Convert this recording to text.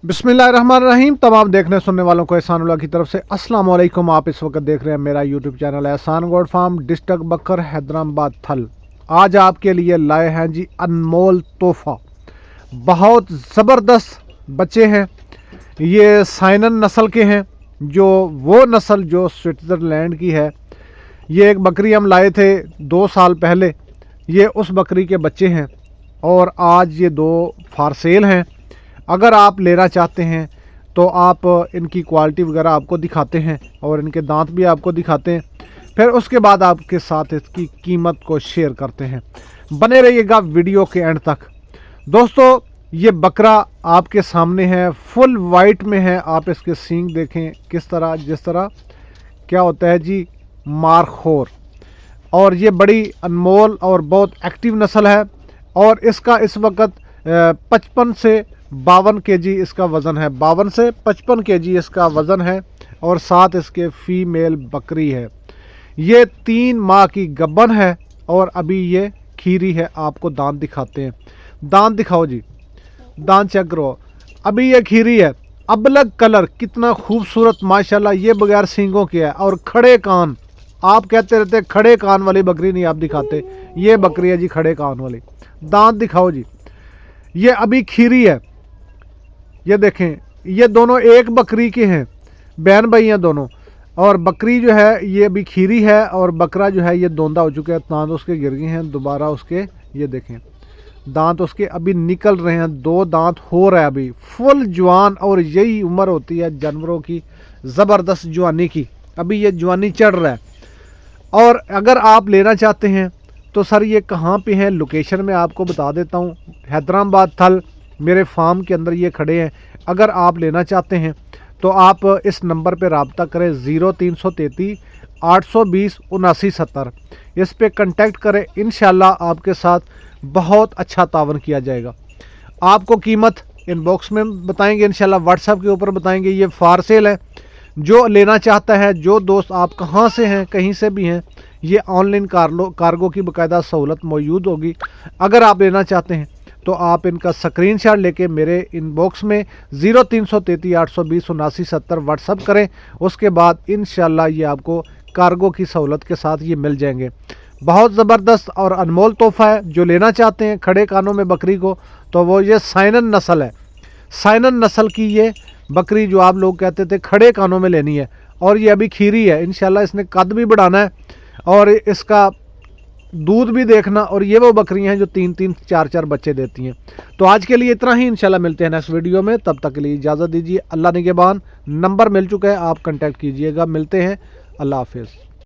बिस्मिल्लाहिर्रहमानिर्रहीम। तमाम देखने सुनने वालों को एहसानुल्लाह की तरफ से अस्सलाम वालेकुम। आप इस वक्त देख रहे हैं मेरा यूट्यूब चैनल एहसान गोट फार्म, डिस्ट्रिक्ट बकर, हैदराबाद थल। आज आपके लिए लाए हैं जी अनमोल तोहफा। बहुत ज़बरदस्त बच्चे हैं। ये साइनन नस्ल के हैं, जो वो नस्ल जो स्विट्ज़रलैंड की है। ये एक बकरी हम लाए थे 2 साल पहले। ये उस बकरी के बच्चे हैं और आज ये 2 फार सेल हैं। अगर आप लेना चाहते हैं तो आप इनकी क्वालिटी वगैरह आपको दिखाते हैं और इनके दांत भी आपको दिखाते हैं। फिर उसके बाद आपके साथ इसकी कीमत को शेयर करते हैं। बने रहिएगा वीडियो के एंड तक। दोस्तों, ये बकरा आपके सामने है, फुल वाइट में है। आप इसके सींग देखें किस तरह, जिस तरह क्या होता है जी मारखोर। और ये बड़ी अनमोल और बहुत एक्टिव नस्ल है। और इसका इस वक्त 55 से 52 केजी इसका वज़न है। 52 से 55 केजी इसका वज़न है। और साथ इसके फीमेल बकरी है। ये 3 माह की गब्बन है और अभी ये खीरी है। आपको दांत दिखाते हैं। दांत दिखाओ जी, दांत चेक करो। अभी ये खीरी है। अबलग कलर कितना खूबसूरत माशाल्लाह। ये बगैर सींगों के है और खड़े कान। आप कहते रहते खड़े कान वाली बकरी नहीं आप दिखाते, ये बकरी है जी खड़े कान वाली। दांत दिखाओ जी। ये अभी खीरी है। ये देखें, ये दोनों एक बकरी के हैं, बहन भाई हैं दोनों। और बकरी जो है ये अभी खीरी है और बकरा जो है ये दोंदा हो चुका है। दांत उसके गिर गए हैं दोबारा उसके। ये देखें दांत उसके अभी निकल रहे हैं। 2 दांत हो रहा है अभी, फुल जवान। और यही उम्र होती है जानवरों की, ज़बरदस्त जवानी की। अभी ये जवानी चढ़ रहा है। और अगर आप लेना चाहते हैं तो सर ये कहाँ पे है, लोकेशन में आपको बता देता हूँ। हैदराबाद थल मेरे फार्म के अंदर ये खड़े हैं। अगर आप लेना चाहते हैं तो आप इस नंबर पे रब्ता करें 0333 820 7970। इस पे कांटेक्ट करें। इंशाल्लाह आपके साथ बहुत अच्छा तावन किया जाएगा। आपको कीमत इनबॉक्स में बताएंगे, इंशाल्लाह व्हाट्सएप के ऊपर बताएंगे। ये फार सेल है। जो लेना चाहता है, जो दोस्त आप कहाँ से हैं, कहीं से भी हैं, ये ऑनलाइन कार्गो की बाकायदा सहूलत मौजूद होगी। अगर आप लेना चाहते हैं तो आप इनका स्क्रीनशॉट लेके मेरे इनबॉक्स में 0333 820 7970 व्हाट्सअप करें। उसके बाद इंशाल्लाह ये आपको कार्गो की सहूलत के साथ ये मिल जाएंगे। बहुत ज़बरदस्त और अनमोल तोहफ़ा है। जो लेना चाहते हैं खड़े कानों में बकरी को, तो वो ये साइनन नस्ल है। साइनन नस्ल की ये बकरी जो आप लोग कहते थे खड़े कानों में लेनी है। और ये अभी खीरी है। इंशाल्लाह इसने कद भी बढ़ाना है और इसका दूध भी देखना। और ये वो बकरियां हैं जो 3-3 4-4 बच्चे देती हैं। तो आज के लिए इतना ही। इंशाल्लाह मिलते हैं नेक्स्ट वीडियो में। तब तक के लिए इजाज़त दीजिए। अल्लाह निगहबान। नंबर मिल चुका है, आप कांटेक्ट कीजिएगा। मिलते हैं। अल्लाह हाफिज़।